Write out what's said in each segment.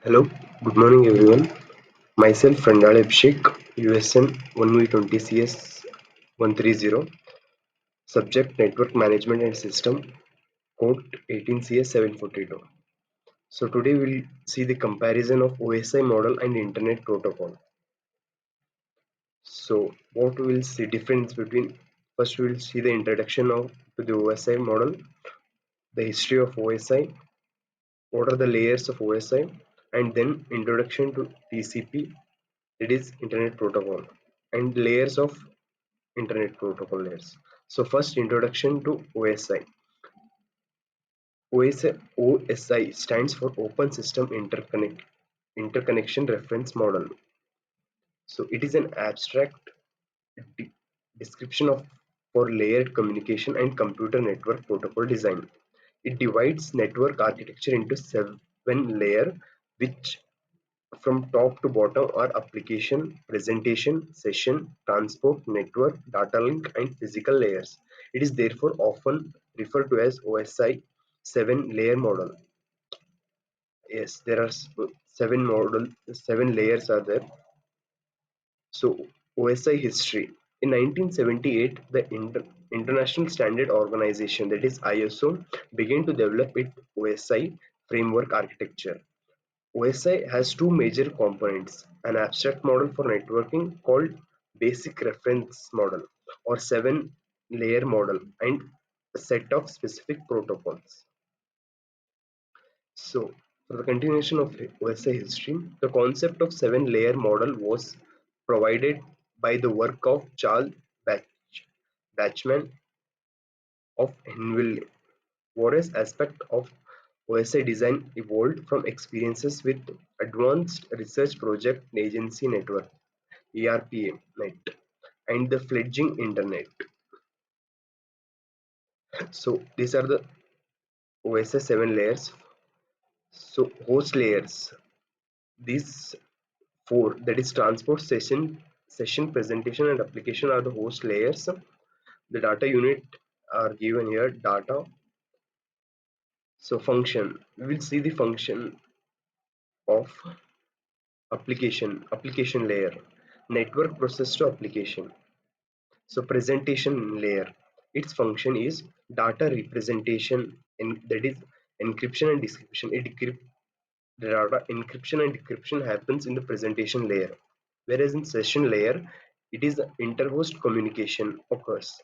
Hello, good morning everyone. Myself Randal Abhishek, USN 1V20CS 130, subject Network Management and System, code 18CS 742. So today we'll see the comparison of OSI model and Internet Protocol. So what we'll see difference between, first we'll see the introduction to the OSI model, the history of OSI, what are the layers of OSI, and then introduction to TCP, it is Internet Protocol, and layers of Internet Protocol layers. So first, introduction to OSI. OSI stands for Open System Interconnection Reference Model. So it is an abstract de- description of for layered communication and computer network protocol design. It divides network architecture into 7 layers, which from top to bottom are application, presentation, session, transport, network, data link, and physical layers. It is therefore often referred to as OSI 7-layer model. Yes, there are 7 layers are there. So OSI history. In 1978, the International Standard Organization, that is ISO, began to develop its OSI framework architecture. OSI has two major components, an abstract model for networking called Basic Reference Model or 7-layer model, and a set of specific protocols. So, for the continuation of OSI history, the concept of 7-layer model was provided by the work of Charles Bachman of Henville. Various aspects of OSI design evolved from experiences with Advanced Research Project Agency Network (ERPA) net and the fledgling Internet. So these are the OSI 7 layers. So host layers. These four, that is transport, session, presentation, and application, are the host layers. The data unit are given here. Data. So function. We will see the function of application layer, network process to application. So presentation layer, its function is data representation, and that is encryption and decryption. The data encryption and decryption happens in the presentation layer, whereas in session layer it is the interhost communication occurs.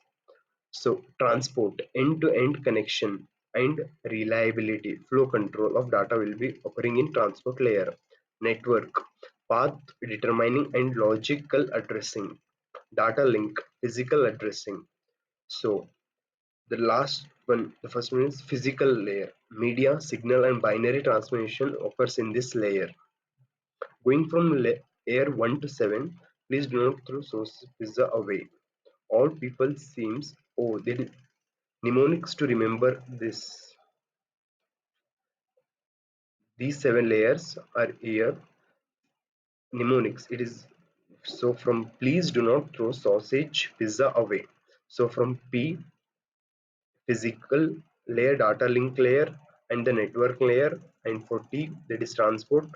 So transport, end-to-end connection, and reliability, flow control of data will be occurring in transport layer. Network, path determining and logical addressing. Data link, physical addressing. So the last one, the first one is physical layer. Media, signal, and binary transmission occurs in this layer. Going from layer 1 to 7, please do not throw source pizza away. All people seems, oh, they did mnemonics to remember this. These 7 layers are here. Mnemonics. It is so from please do not throw sausage pizza away. So from P, physical layer, data link layer, and the network layer, and for T, that is transport,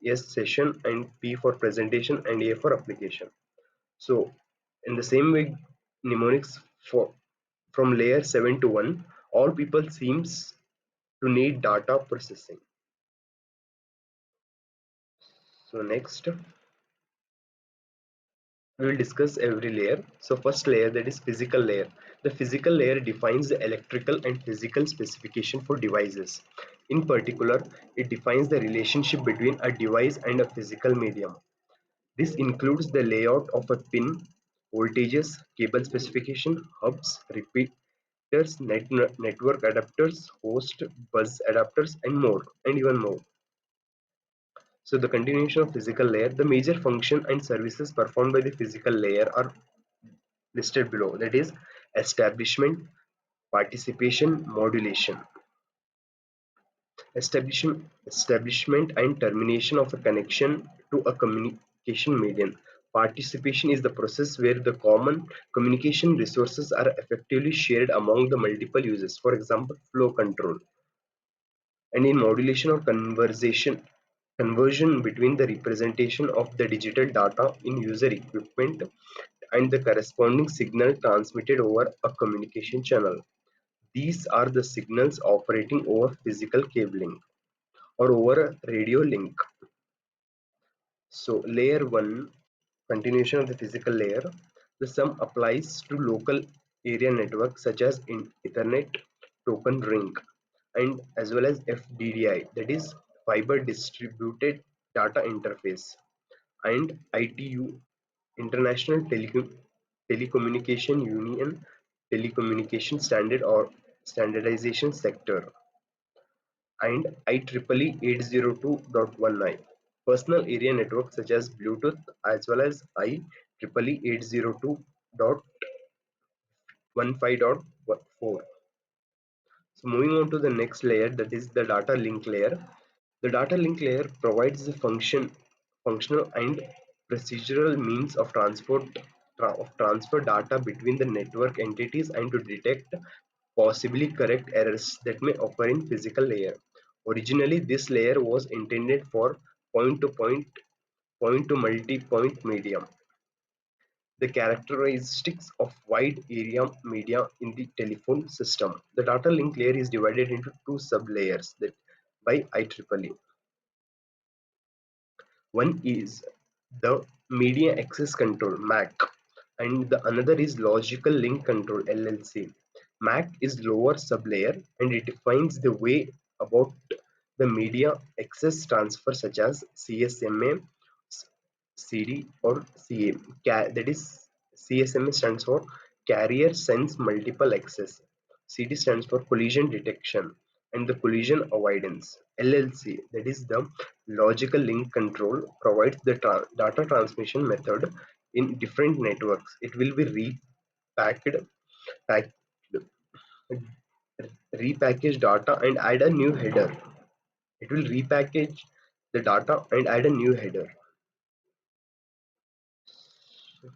S session, and P for presentation, and A for application. So in the same way, mnemonics for from layer 7 to 1, all people seems to need data processing. So next we will discuss every layer. So first layer, that is physical layer. The physical layer defines the electrical and physical specification for devices. In particular, it defines the relationship between a device and a physical medium. This includes the layout of a pin, voltages, cable specification, hubs, repeaters, network adapters, host, bus adapters, and more, and even more. So the continuation of physical layer, the major function and services performed by the physical layer are listed below. That is establishment, participation, modulation. Establishment and termination of a connection to a communication medium. Participation is the process where the common communication resources are effectively shared among the multiple users. For example, flow control. And in modulation or conversation, conversion between the representation of the digital data in user equipment and the corresponding signal transmitted over a communication channel. These are the signals operating over physical cabling or over a radio link. So layer 1, continuation of the physical layer, the sum applies to local area networks such as in Ethernet, token ring, and as well as FDDI, that is fiber distributed data interface, and ITU, International Telecommunication Union Telecommunication Standard or Standardization Sector, and IEEE 802.19 personal area networks such as Bluetooth, as well as IEEE 802.15.4. So moving on to the next layer, that is the data link layer. The data link layer provides the functional and procedural means of transfer data between the network entities and to detect possibly correct errors that may occur in physical layer. Originally, this layer was intended for point-to-point, point-to-multi-point medium. The characteristics of wide area media in the telephone system. The data link layer is divided into two sub-layers that by IEEE. One is the Media Access Control (MAC) and the another is Logical Link Control (LLC). MAC is lower sublayer and it defines the way about the media access transfer such as CSMA, CD or CA. That is CSMA stands for Carrier Sense Multiple Access. CD stands for Collision Detection and the collision avoidance. LLC, that is the logical link control, provides the data transmission method in different networks. It will be repacked, packed, repackage data and add a new header. It will repackage the data and add a new header. So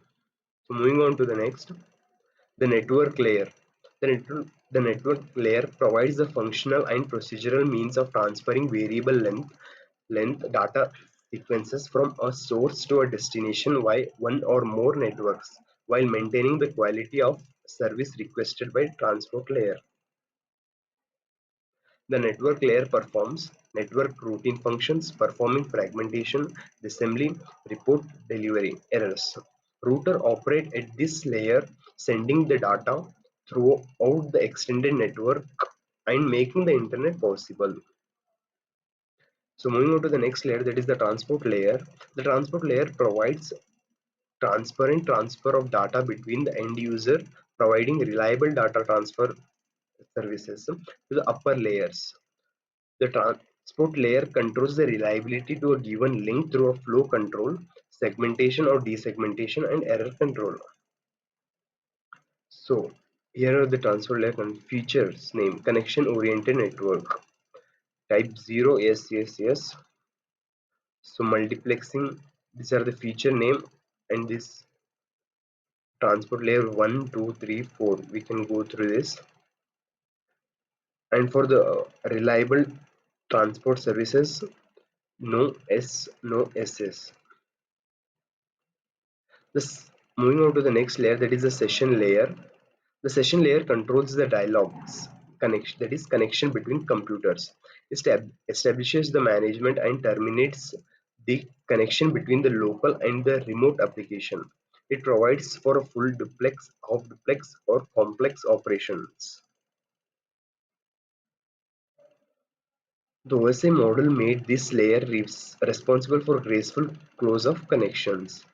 moving on to the next, the network layer. The network layer provides the functional and procedural means of transferring variable length data sequences from a source to a destination via one or more networks while maintaining the quality of service requested by transport layer. The network layer performs network routine functions, performing fragmentation, disassembly, report delivery errors. Router operate at this layer, sending the data throughout the extended network and making the internet possible. So moving on to the next layer, that is the transport layer. The transport layer provides transparent transfer of data between the end user, providing reliable data transfer services to the upper layers. The transport layer controls the reliability to a given link through a flow control, segmentation or desegmentation, and error control. So here are the transport layer features: name, connection oriented network, type 0, yes, yes, yes. So multiplexing, these are the feature name, and this transport layer 1, 2, 3, 4. We can go through this. And for the reliable transport services, no S, no SS. This moving on to the next layer, that is the session layer. The session layer controls the dialogues connection, that is connection between computers. Establishes the management and terminates the connection between the local and the remote application. It provides for a full duplex, half duplex, or complex operations. The OSI model made this layer responsible for graceful close of connections.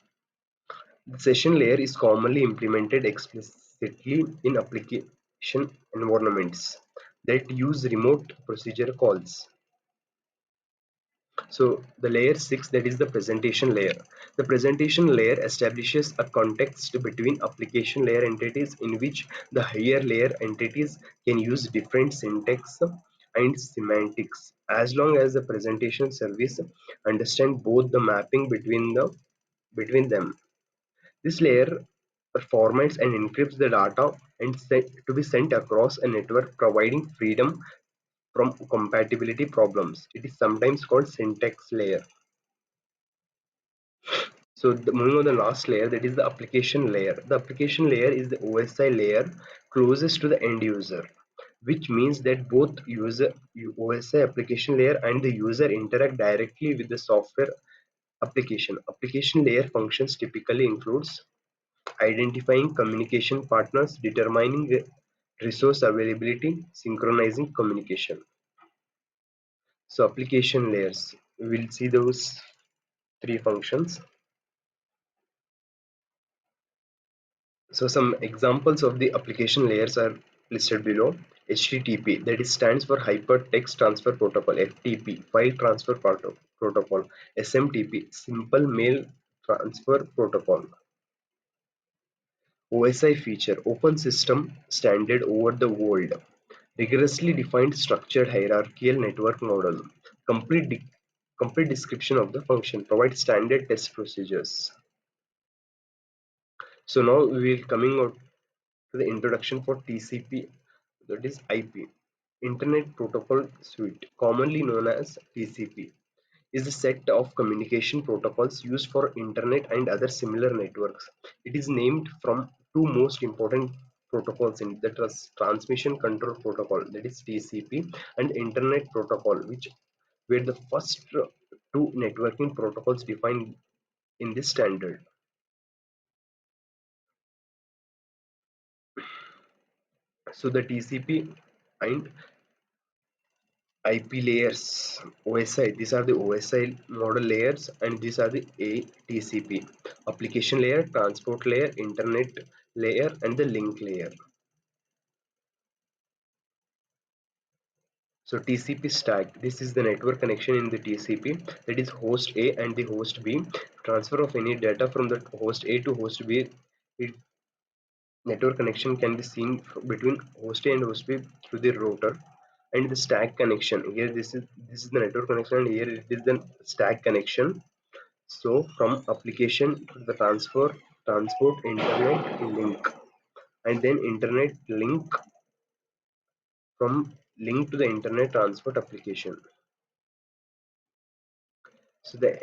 The session layer is commonly implemented explicitly in application environments that use remote procedure calls. So the layer 6, that is the presentation layer. The presentation layer establishes a context between application layer entities in which the higher layer entities can use different syntax and semantics as long as the presentation service understand both the mapping between them. This layer formats and encrypts the data and to be sent across a network, providing freedom from compatibility problems. It is sometimes called syntax layer. So moving on the last layer, that is the application layer. The application layer is the OSI layer closest to the end user, which means that both user OSI application layer and the user interact directly with the software application. Application layer functions typically includes identifying communication partners, determining the resource availability, synchronizing communication. So application layers, we'll see those three functions. So some examples of the application layers are listed below. HTTP, that is stands for Hypertext Transfer Protocol. FTP, File Transfer Protocol. SMTP, Simple Mail Transfer Protocol. OSI feature, Open System Standard over the world. Rigorously defined structured hierarchical network model. Complete description of the function. Provide standard test procedures. So now we will coming out to the introduction for TCP, that is IP. Internet Protocol Suite, commonly known as TCP, is a set of communication protocols used for internet and other similar networks. It is named from two most important protocols in the transmission control protocol, that is TCP, and internet protocol, which were the first two networking protocols defined in this standard. So the TCP and IP layers, OSI, these are the OSI model layers, and these are the ATCP, application layer, transport layer, internet layer, and the link layer. So TCP stack, this is the network connection in the TCP, that is host A and the host B. Transfer of any data from the host A to host B, it, network connection can be seen between host A and host B through the router. And the stack connection, here this is the network connection, and here it is the stack connection. So from application to the transport internet link, and then internet link, from link to the internet transport application. So the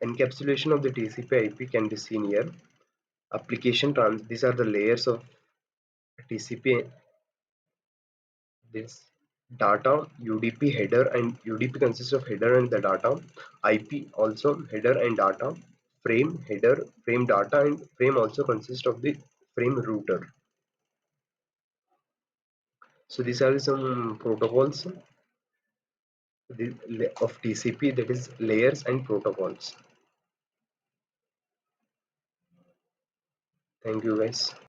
encapsulation of the TCP IP can be seen here. These are the layers of TCP. This data, UDP header, and UDP consists of header and the data. IP also header and data. Frame header, frame data, and frame also consists of the frame router. So these are some protocols of TCP, that is layers and protocols. Thank you guys.